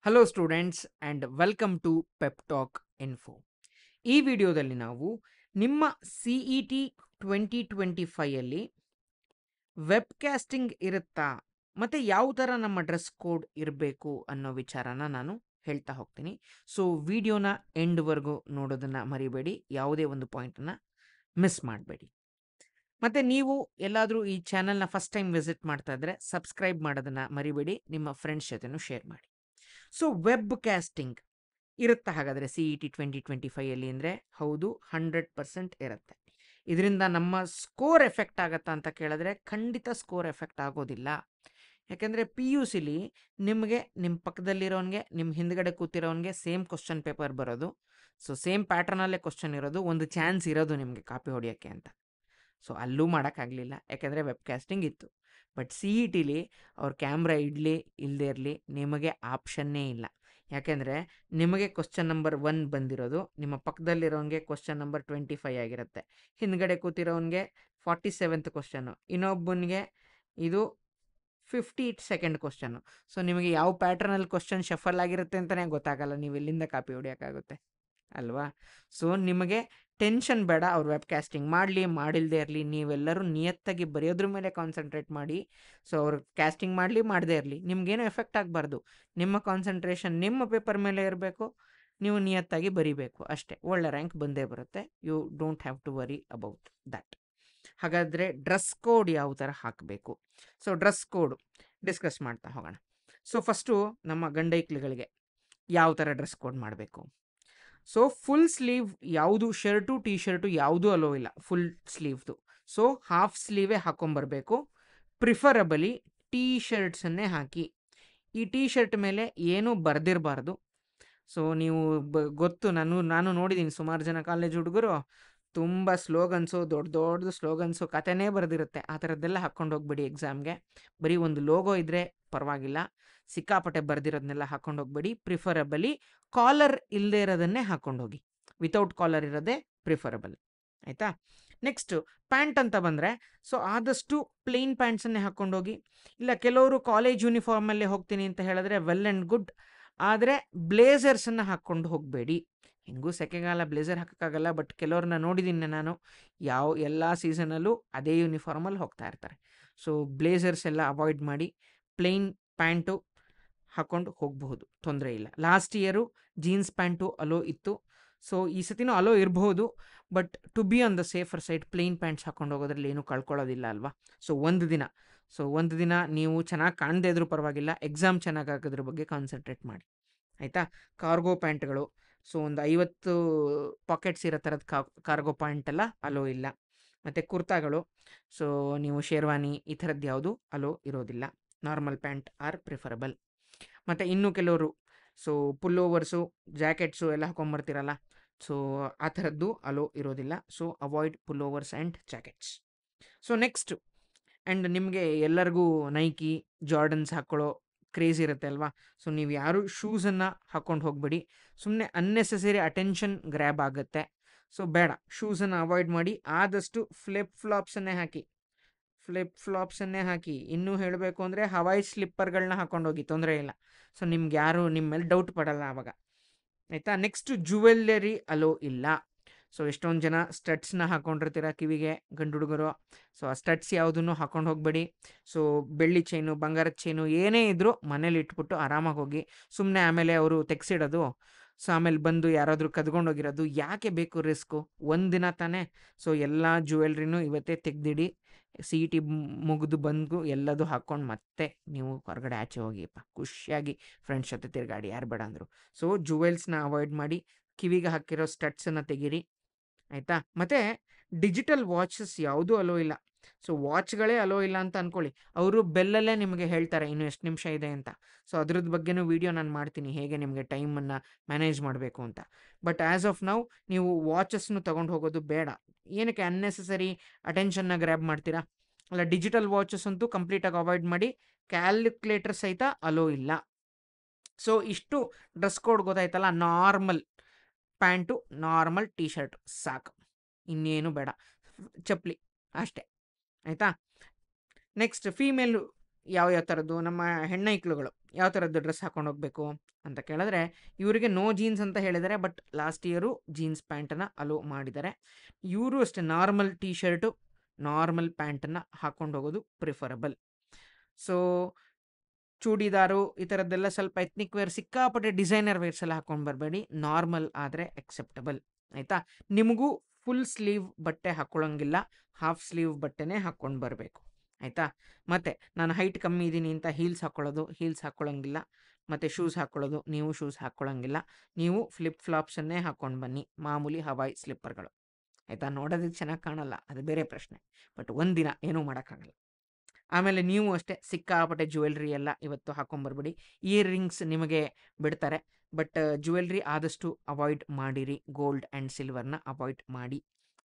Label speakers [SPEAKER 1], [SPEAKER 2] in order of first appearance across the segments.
[SPEAKER 1] Hello students and welcome to Pep Talk Info. ಈ ವಿಡಿಯೋದಲ್ಲಿ ನಾವು ನಿಮ್ಮ CET 2025ಯಲ್ಲಿ ವೆಬ್‌ಕ್ಯಾಸ್ಟಿಂಗ್ ಇರುತ್ತಾ ಮತ್ತು ಯಾವ ಥರ ನಮ್ಮ ಡ್ರೆಸ್ ಕೋಡ್ ಇರಬೇಕು ಅನ್ನೋ ವಿಚಾರನ ನಾನು ಹೇಳ್ತಾ ಹೋಗ್ತೀನಿ. ಸೊ ವಿಡಿಯೋನ ಎಂಡ್ವರೆಗೂ ನೋಡೋದನ್ನು ಮರಿಬೇಡಿ, ಯಾವುದೇ ಒಂದು ಪಾಯಿಂಟನ್ನು ಮಿಸ್ ಮಾಡಬೇಡಿ. ಮತ್ತು ನೀವು ಎಲ್ಲಾದರೂ ಈ ಚಾನಲ್ನ ಫಸ್ಟ್ ಟೈಮ್ ವಿಸಿಟ್ ಮಾಡ್ತಾ ಇದ್ದರೆ ಸಬ್ಸ್ಕ್ರೈಬ್ ಮಾಡೋದನ್ನು ಮರಿಬೇಡಿ, ನಿಮ್ಮ ಫ್ರೆಂಡ್ಸ್ ಜೊತೆನೂ ಶೇರ್ ಮಾಡಿ. ಸೊ ವೆಬ್ ಕ್ಯಾಸ್ಟಿಂಗ್ ಇರುತ್ತಾ ಹಾಗಾದರೆ CET 2025ಯಲ್ಲಿ ಅಂದರೆ ಹೌದು, 100% ಇರುತ್ತೆ. ಇದರಿಂದ ನಮ್ಮ ಸ್ಕೋರ್ ಎಫೆಕ್ಟ್ ಆಗುತ್ತಾ ಅಂತ ಕೇಳಿದ್ರೆ ಖಂಡಿತ ಸ್ಕೋರ್ ಎಫೆಕ್ಟ್ ಆಗೋದಿಲ್ಲ. ಯಾಕೆಂದರೆ PUCಲಿ ನಿಮಗೆ ನಿಮ್ಮ ಪಕ್ಕದಲ್ಲಿರೋನಿಗೆ ನಿಮ್ಮ ಹಿಂದ್ಗಡೆ ಕೂತಿರೋನಿಗೆ ಸೇಮ್ ಕ್ವಶನ್ ಪೇಪರ್ ಬರೋದು. ಸೊ ಸೇಮ್ ಪ್ಯಾಟ್ರನಲ್ಲೇ ಕ್ವಶನ್ ಇರೋದು, ಒಂದು ಚಾನ್ಸ್ ಇರೋದು ನಿಮಗೆ ಕಾಪಿ ಹೊಡೆಯೋಕ್ಕೆ ಅಂತ. ಸೊ ಅಲ್ಲೂ ಮಾಡೋಕ್ಕಾಗಲಿಲ್ಲ, ಯಾಕೆಂದರೆ ವೆಬ್ ಕ್ಯಾಸ್ಟಿಂಗ್ ಇತ್ತು. ಬಟ್ CETಲಿ ಅವ್ರ ಕ್ಯಾಮ್ರಾ ಇಡಲಿ ಇಲ್ಲದೇ ಇರಲಿ ನಿಮಗೆ ಆಪ್ಷನ್ನೇ ಇಲ್ಲ. ಯಾಕೆಂದರೆ ನಿಮಗೆ ಕ್ವಶನ್ ನಂಬರ್ 1 ಬಂದಿರೋದು, ನಿಮ್ಮ ಪಕ್ಕದಲ್ಲಿರೋನಿಗೆ ಕ್ವಶನ್ ನಂಬರ್ 25 ಆಗಿರುತ್ತೆ, ಹಿಂದ್ಗಡೆ ಕೂತಿರೋನಿಗೆ 47th ಕ್ವಶನ್ನು, ಇನ್ನೊಬ್ಬನಿಗೆ ಇದು 52nd ಕ್ವಶನ್ನು. ಸೊ ನಿಮಗೆ ಯಾವ ಪ್ಯಾಟ್ರನಲ್ಲಿ ಕ್ವಶನ್ ಶಫಲ್ ಆಗಿರುತ್ತೆ ಅಂತಲೇ ಗೊತ್ತಾಗಲ್ಲ, ನೀವು ಎಲ್ಲಿಂದ ಕಾಪಿ ಹೊಡೆಯೋಕ್ಕಾಗುತ್ತೆ ಅಲ್ವಾ? ಸೊ ನಿಮಗೆ ಟೆನ್ಷನ್ ಬೇಡ, ಅವ್ರು ವೆಬ್ ಕ್ಯಾಸ್ಟಿಂಗ್ ಮಾಡಲಿ ಮಾಡಿಲ್ಲದೆ ಇರಲಿ, ನೀವೆಲ್ಲರೂ ನಿಯತ್ತಾಗಿ ಬರೆಯೋದ್ರ ಮೇಲೆ ಕಾನ್ಸಂಟ್ರೇಟ್ ಮಾಡಿ. ಸೊ ಅವ್ರು ಕ್ಯಾಸ್ಟಿಂಗ್ ಮಾಡಲಿ ಮಾಡದೇ ಇರಲಿ ನಿಮಗೇನು ಎಫೆಕ್ಟ್ ಆಗಬಾರ್ದು. ನಿಮ್ಮ ಕಾನ್ಸಂಟ್ರೇಷನ್ ನಿಮ್ಮ ಪೇಪರ್ ಮೇಲೆ ಇರಬೇಕು, ನೀವು ನಿಯತ್ತಾಗಿ ಬರೀಬೇಕು ಅಷ್ಟೇ. ಒಳ್ಳೆ ರ್ಯಾಂಕ್ ಬಂದೇ ಬರುತ್ತೆ. You don't have to worry about that. ಹಾಗಾದರೆ ಡ್ರೆಸ್ ಕೋಡ್ ಯಾವ ಥರ ಹಾಕಬೇಕು? ಸೊ ಡ್ರೆಸ್ ಕೋಡ್ ಡಿಸ್ಕಸ್ ಮಾಡ್ತಾ ಹೋಗೋಣ. ಸೊ ಫಸ್ಟು ನಮ್ಮ ಗಂಡೈಕ್ಳುಗಳಿಗೆ ಯಾವ ಥರ ಡ್ರೆಸ್ ಕೋಡ್ ಮಾಡಬೇಕು? ಸೊ ಫುಲ್ ಸ್ಲೀವ್ ಯಾವುದು, ಶರ್ಟು ಟಿ ಶರ್ಟು ಯಾವುದೂ ಅಲೋ ಇಲ್ಲ ಫುಲ್ ಸ್ಲೀವ್ದು. ಸೊ ಹಾಫ್ ಸ್ಲೀವೇ ಹಾಕ್ಕೊಂಬರ್ಬೇಕು. ಪ್ರಿಫರಬಲಿ ಟೀ ಶರ್ಟ್ಸನ್ನೇ ಹಾಕಿ. ಈ ಟೀ ಶರ್ಟ್ ಮೇಲೆ ಏನೂ ಬರೆದಿರಬಾರ್ದು. ಸೊ ನೀವು ಗೊತ್ತು, ನಾನು ನೋಡಿದ್ದೀನಿ ಸುಮಾರು ಜನ ಕಾಲೇಜ್ ಹುಡುಗರು ತುಂಬ ಸ್ಲೋಗನ್ಸು, ದೊಡ್ಡ ದೊಡ್ಡದು ಸ್ಲೋಗನ್ಸು, ಕತೆನೇ ಬರೆದಿರುತ್ತೆ. ಆ ಥರದ್ದೆಲ್ಲ ಹಾಕ್ಕೊಂಡು ಹೋಗ್ಬೇಡಿ ಎಕ್ಸಾಮ್ಗೆ. ಬರೀ ಒಂದು ಲೋಗೋ ಇದ್ದರೆ ಪರವಾಗಿಲ್ಲ, ಸಿಕ್ಕಾಪಟ್ಟೆ ಬರೆದಿರೋದನ್ನೆಲ್ಲ ಹಾಕ್ಕೊಂಡು ಹೋಗ್ಬೇಡಿ. ಪ್ರಿಫರಬಲಿ ಕಾಲರ್ ಇಲ್ಲದೆ ಇರೋದನ್ನೇ ಹಾಕ್ಕೊಂಡು ಹೋಗಿ, ವಿತೌಟ್ ಕಾಲರ್ ಇರೋದೇ ಪ್ರಿಫರಬಲ್. ಆಯಿತಾ? ನೆಕ್ಸ್ಟು ಪ್ಯಾಂಟ್ ಅಂತ ಬಂದರೆ, ಸೊ ಆದಷ್ಟು ಪ್ಲೇನ್ ಪ್ಯಾಂಟ್ಸನ್ನೇ ಹಾಕ್ಕೊಂಡೋಗಿ. ಇಲ್ಲ ಕೆಲವರು ಕಾಲೇಜ್ ಯೂನಿಫಾರ್ಮಲ್ಲೇ ಹೋಗ್ತೀನಿ ಅಂತ ಹೇಳಿದ್ರೆ ವೆಲ್ ಆ್ಯಂಡ್ ಗುಡ್, ಆದರೆ ಬ್ಲೇಸರ್ಸನ್ನು ಹಾಕ್ಕೊಂಡು ಹೋಗಬೇಡಿ. ಹೆಂಗೂ ಸೆಕೆಗಾಲ ಬ್ಲೇಸರ್ ಹಾಕೋಕ್ಕಾಗಲ್ಲ, ಬಟ್ ಕೆಲವ್ರನ್ನ ನೋಡಿದ್ದೀನಿ ನಾನು, ಎಲ್ಲ ಸೀಸನಲ್ಲೂ ಅದೇ ಯೂನಿಫಾರ್ಮಲ್ಲಿ ಹೋಗ್ತಾ ಇರ್ತಾರೆ. ಸೊ ಬ್ಲೇಸರ್ಸ್ ಎಲ್ಲ ಅವಾಯ್ಡ್ ಮಾಡಿ, ಪ್ಲೇನ್ ಪ್ಯಾಂಟು ಹಾಕ್ಕೊಂಡು ಹೋಗಬಹುದು, ತೊಂದರೆ ಇಲ್ಲ. Last year jeans pant allow ಇತ್ತು. ಸೊ ಈ ಸತಿನೂ ಅಲೋ ಇರಬಹುದು, but to be on the safer side plain pants ಹಾಕ್ಕೊಂಡು ಹೋಗೋದ್ರಲ್ಲಿ ಏನೂ ಕಳ್ಕೊಳ್ಳೋದಿಲ್ಲ ಅಲ್ವಾ? ಸೊ ಒಂದು ದಿನ ನೀವು ಚೆನ್ನಾಗಿ ಕಾಣದೇ ಇದ್ರೂ ಪರವಾಗಿಲ್ಲ, ಎಕ್ಸಾಮ್ ಚೆನ್ನಾಗಿ ಆಗೋದ್ರ ಬಗ್ಗೆ ಕಾನ್ಸಂಟ್ರೇಟ್ ಮಾಡಿ. ಆಯಿತಾ? ಕಾರ್ಗೋ ಪ್ಯಾಂಟ್ಗಳು, ಸೊ ಒಂದು 50 ಪಾಕೆಟ್ಸ್ ಇರೋ ಥರದ ಕಾರ್ಗೋ ಪ್ಯಾಂಟೆಲ್ಲ ಅಲೋ ಇಲ್ಲ. ಮತ್ತು ಕುರ್ತಾಗಳು, ಸೊ ನೀವು ಶೇರ್ವಾನಿ ಈ ಥರದ್ದು ಯಾವುದು ಅಲೋ ಇರೋದಿಲ್ಲ. Normal pant are preferable. ಮತ್ತು ಇನ್ನೂ ಕೆಲವರು ಸೊ ಪುಲ್ ಓವರ್ಸು, ಜಾಕೆಟ್ಸು ಎಲ್ಲ ಹಾಕೊಂಬರ್ತಿರಲ್ಲ, ಸೊ ಆ ಥರದ್ದು ಅಲೋ ಇರೋದಿಲ್ಲ. So avoid pullovers and jackets. So next, and ನಿಮಗೆ ಎಲ್ಲರಿಗೂ ನೈಕಿ ಜಾರ್ಡನ್ಸ್ ಹಾಕ್ಕೊಳ್ಳೋ ಕ್ರೇಜ್ ಇರುತ್ತೆ ಅಲ್ವಾ? ಸೊ ನೀವು ಯಾರು ಶೂಸನ್ನು ಹಾಕ್ಕೊಂಡು ಹೋಗಬೇಡಿ, ಸುಮ್ಮನೆ ಅನ್ನೆಸೆಸರಿ ಅಟೆನ್ಷನ್ ಗ್ರ್ಯಾಬ್ ಆಗುತ್ತೆ. ಸೊ ಬೇಡ, ಶೂಸನ್ನು ಅವಾಯ್ಡ್ ಮಾಡಿ, ಆದಷ್ಟು ಫ್ಲಿಪ್ ಫ್ಲಾಪ್ಸನ್ನೇ ಹಾಕಿ. ಇನ್ನೂ ಹೇಳಬೇಕು ಅಂದರೆ ಹವಾಯಿ ಸ್ಲಿಪ್ಪರ್ಗಳನ್ನ ಹಾಕ್ಕೊಂಡೋಗಿ, ತೊಂದರೆ ಇಲ್ಲ. ಸೊ ನಿಮ್ಗೆ ಯಾರು ನಿಮ್ಮ ಮೇಲೆ ಡೌಟ್ ಪಡಲ್ಲ ಆವಾಗ. ಆಯಿತಾ? ನೆಕ್ಸ್ಟು ಜುವೆಲ್ಲರಿ ಅಲೋ ಇಲ್ಲ. ಸೊ ಎಷ್ಟೊಂದು ಜನ ಸ್ಟಡ್ಸ್ನ ಹಾಕ್ಕೊಂಡಿರ್ತೀರ ಕಿವಿಗೆ, ಗಂಡು ಹುಡುಗರು. ಸೊ ಆ ಸ್ಟಡ್ಸ್ ಯಾವುದನ್ನು ಹಾಕ್ಕೊಂಡು ಹೋಗಬೇಡಿ. ಸೊ ಬೆಳ್ಳಿ ಚೈನು, ಬಂಗಾರದ ಚೈನು ಏನೇ ಇದ್ದರೂ ಮನೇಲಿ ಇಟ್ಬಿಟ್ಟು ಆರಾಮಾಗಿ ಹೋಗಿ. ಸುಮ್ಮನೆ ಆಮೇಲೆ ಅವರು ತೆಗ್ಸಿಡೋದು, ಸೊ ಆಮೇಲೆ ಬಂದು ಯಾರಾದರೂ ಕದ್ಕೊಂಡೋಗಿರೋದು, ಯಾಕೆ ಬೇಕು ರಿಸ್ಕು? ಒಂದಿನ ತಾನೇ. ಸೊ ಎಲ್ಲ ಜ್ಯುವೆಲ್ರಿನೂ ಇವತ್ತೇ ತೆಗೆದಿಡಿ. CET ಮುಗಿದು ಬಂದು ಎಲ್ಲದೂ ಹಾಕ್ಕೊಂಡು ಮತ್ತೆ ನೀವು ಹೊರಗಡೆ ಆಚೆ ಹೋಗಿಪ್ಪ, ಖುಷಿಯಾಗಿ ಫ್ರೆಂಡ್ಸ್ ಜೊತೆ ತಿರುಗಾಡಿ, ಯಾರು ಬೇಡ ಅಂದರು. ಸೊ ಜುವೆಲ್ಸ್ನ ಅವಾಯ್ಡ್ ಮಾಡಿ, ಕಿವಿಗೆ ಹಾಕಿರೋ ಸ್ಟಡ್ಸನ್ನು ತೆಗೀರಿ. ಆಯಿತಾ? ಮತ್ತು ಡಿಜಿಟಲ್ ವಾಚಸ್ ಯಾವುದೂ ಅಲೋ ಇಲ್ಲ. ಸೊ ವಾಚ್ಗಳೇ ಅಲೋ ಇಲ್ಲ ಅಂತ ಅಂದ್ಕೊಳ್ಳಿ, ಅವರು ಬೆಲ್ಲಲ್ಲೇ ನಿಮಗೆ ಹೇಳ್ತಾರೆ ಇನ್ನು ಎಷ್ಟು ನಿಮಿಷ ಇದೆ ಅಂತ. ಸೊ ಅದ್ರದ್ದು ಬಗ್ಗೆನೂ ವೀಡಿಯೋ ನಾನು ಮಾಡ್ತೀನಿ, ಹೇಗೆ ನಿಮಗೆ ಟೈಮನ್ನು ಮ್ಯಾನೇಜ್ ಮಾಡಬೇಕು ಅಂತ. ಬಟ್ ಆ್ಯಸ್ ಆಫ್ ನೌ ನೀವು ವಾಚಸ್ನು ತೊಗೊಂಡು ಹೋಗೋದು ಬೇಡ. ಏನಕ್ಕೆ ಅನ್ನೆಸೆಸರಿ ಅಟೆನ್ಷನ್ನ ಗ್ರ್ಯಾಬ್ ಮಾಡ್ತೀರಾ? ಅಲ್ಲ, ಡಿಜಿಟಲ್ ವಾಚಸ್ ಅಂತೂ ಕಂಪ್ಲೀಟಾಗಿ ಅವಾಯ್ಡ್ ಮಾಡಿ. ಕ್ಯಾಲ್ಕುಲೇಟರ್ ಸಹಿತ ಅಲೋ ಇಲ್ಲ. ಸೊ ಇಷ್ಟು ಡ್ರೆಸ್ ಕೋಡ್ ಗೊತ್ತಾಯ್ತಲ್ಲ. Normal pant, normal T shirt ಸಾಕು, ಇನ್ನೇನು ಬೇಡ. ಚಪ್ಪಲಿ ಅಷ್ಟೇ. ಆಯಿತಾ? ನೆಕ್ಸ್ಟ್ ಫೀಮೇಲು ಯಾವ್ಯಾವ ಥರದ್ದು, ನಮ್ಮ ಹೆಣ್ಣೈಕ್ಳುಗಳು ಯಾವ ಥರದ್ದು ಡ್ರೆಸ್ ಹಾಕೊಂಡು ಹೋಗಬೇಕು ಅಂತ ಕೇಳಿದ್ರೆ, ಇವರಿಗೆ ನೋ ಜೀನ್ಸ್ ಅಂತ ಹೇಳಿದ್ದಾರೆ, ಬಟ್ ಲಾಸ್ಟ್ ಇಯರು ಜೀನ್ಸ್ ಪ್ಯಾಂಟನ್ನು ಅಲೋ ಮಾಡಿದ್ದಾರೆ. ಇವರು ಅಷ್ಟೇ ನಾರ್ಮಲ್ ಟೀ ಶರ್ಟು, ನಾರ್ಮಲ್ ಪ್ಯಾಂಟನ್ನು ಹಾಕೊಂಡು ಹೋಗೋದು ಪ್ರಿಫರಬಲ್. ಸೊ ಚೂಡಿದಾರು ಈ ಥರದ್ದೆಲ್ಲ ಸ್ವಲ್ಪ ಎತ್ನಿಕ್ ವೇರ್, ಸಿಕ್ಕಾಪಟ್ಟೆ ಡಿಸೈನರ್ ವೇರ್ಸ್ ಎಲ್ಲ ಹಾಕೊಂಡು ಬರಬೇಡಿ. ನಾರ್ಮಲ್ ಆದರೆ ಎಕ್ಸೆಪ್ಟಬಲ್, ಆಯಿತಾ. ನಿಮಗೂ ಫುಲ್ ಸ್ಲೀವ್ ಬಟ್ಟೆ ಹಾಕ್ಕೊಳ್ಳೋಂಗಿಲ್ಲ, ಹಾಫ್ ಸ್ಲೀವ್ ಬಟ್ಟೆನೇ ಹಾಕ್ಕೊಂಡು ಬರಬೇಕು, ಆಯಿತಾ. ಮತ್ತು ನಾನು ಹೈಟ್ ಕಮ್ಮಿ ಇದ್ದೀನಿ ಅಂತ ಹೀಲ್ಸ್ ಹಾಕ್ಕೊಳ್ಳೋಂಗಿಲ್ಲ. ಮತ್ತು ಶೂಸ್ ಹಾಕ್ಕೊಳ್ಳೋದು, ನೀವು ಶೂಸ್ ಹಾಕ್ಕೊಳ್ಳೋಂಗಿಲ್ಲ. ನೀವು ಫ್ಲಿಪ್ ಫ್ಲಾಪ್ಸನ್ನೇ ಹಾಕ್ಕೊಂಡು ಬನ್ನಿ, ಮಾಮೂಲಿ ಹವಾಯಿ ಸ್ಲಿಪ್ಪರ್ಗಳು, ಆಯಿತಾ. ನೋಡೋದಕ್ಕೆ ಚೆನ್ನಾಗಿ ಕಾಣಲ್ಲ, ಅದು ಬೇರೆ ಪ್ರಶ್ನೆ, ಬಟ್ ಒಂದಿನ ಏನೂ ಮಾಡೋಕ್ಕಾಗಲ್ಲ. ಆಮೇಲೆ ನೀವು ಅಷ್ಟೇ ಸಿಕ್ಕಾಪಟ್ಟೆ ಜ್ಯುವೆಲ್ರಿ ಎಲ್ಲ ಇವತ್ತು ಹಾಕೊಂಬರ್ಬೇಡಿ. ಇಯರ್ ರಿಂಗ್ಸ್ ನಿಮಗೆ ಬಿಡ್ತಾರೆ, ಬಟ್ ಜ್ಯುವೆಲ್ರಿ ಆದಷ್ಟು ಅವಾಯ್ಡ್ ಮಾಡಿರಿ. ಗೋಲ್ಡ್ ಆ್ಯಂಡ್ ಸಿಲ್ವರ್ನ ಅವಾಯ್ಡ್ ಮಾಡಿ,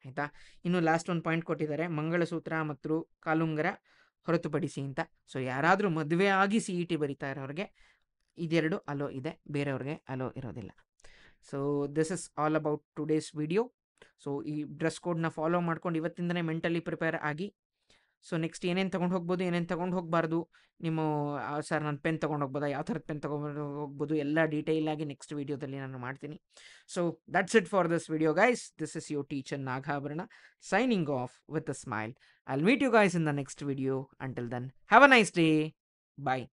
[SPEAKER 1] ಆಯಿತಾ. ಇನ್ನು ಲಾಸ್ಟ್ ಒಂದು ಪಾಯಿಂಟ್ ಕೊಟ್ಟಿದ್ದಾರೆ, ಮಂಗಳಸೂತ್ರ ಮತ್ತು ಕಾಲುಂಗರ ಹೊರತುಪಡಿಸಿ ಅಂತ. ಸೊ ಯಾರಾದರೂ ಮದುವೆ ಆಗಿ CET ಬರಿತಾ ಇರೋರಿಗೆ ಇದೆರಡು ಅಲೋ ಇದೆ, ಬೇರೆಯವ್ರಿಗೆ ಅಲೋ ಇರೋದಿಲ್ಲ. So this is all about today's video. So ಈ ಡ್ರೆಸ್ ಕೋಡ್ನ ಫಾಲೋ ಮಾಡ್ಕೊಂಡು ಇವತ್ತಿಂದನೇ ಮೆಂಟಲಿ ಪ್ರಿಪೇರ್ ಆಗಿ. ಸೊ ನೆಕ್ಸ್ಟ್ ಏನೇನು ತೊಗೊಂಡು ಹೋಗ್ಬೋದು, ಏನೇನು ತೊಗೊಂಡು ಹೋಗಬಾರ್ದು, ನಿಮ್ಮ ಸರ್ ನಾನು ಪೆನ್ ತೊಗೊಂಡು ಹೋಗ್ಬೋದಾ, ಯಾವ ಥರದ ಪೆನ್ ತೊಗೊಂಡು ಹೋಗ್ಬೋದು, ಎಲ್ಲ ಡೀಟೇಲಾಗಿ ನೆಕ್ಸ್ಟ್ ವೀಡಿಯೋದಲ್ಲಿ ನಾನು ಮಾಡ್ತೀನಿ. So that's it for this video guys. This is your teacher Nagabharana signing off with a smile. I'll meet you guys in the next video. Until then, have a nice day. Bye.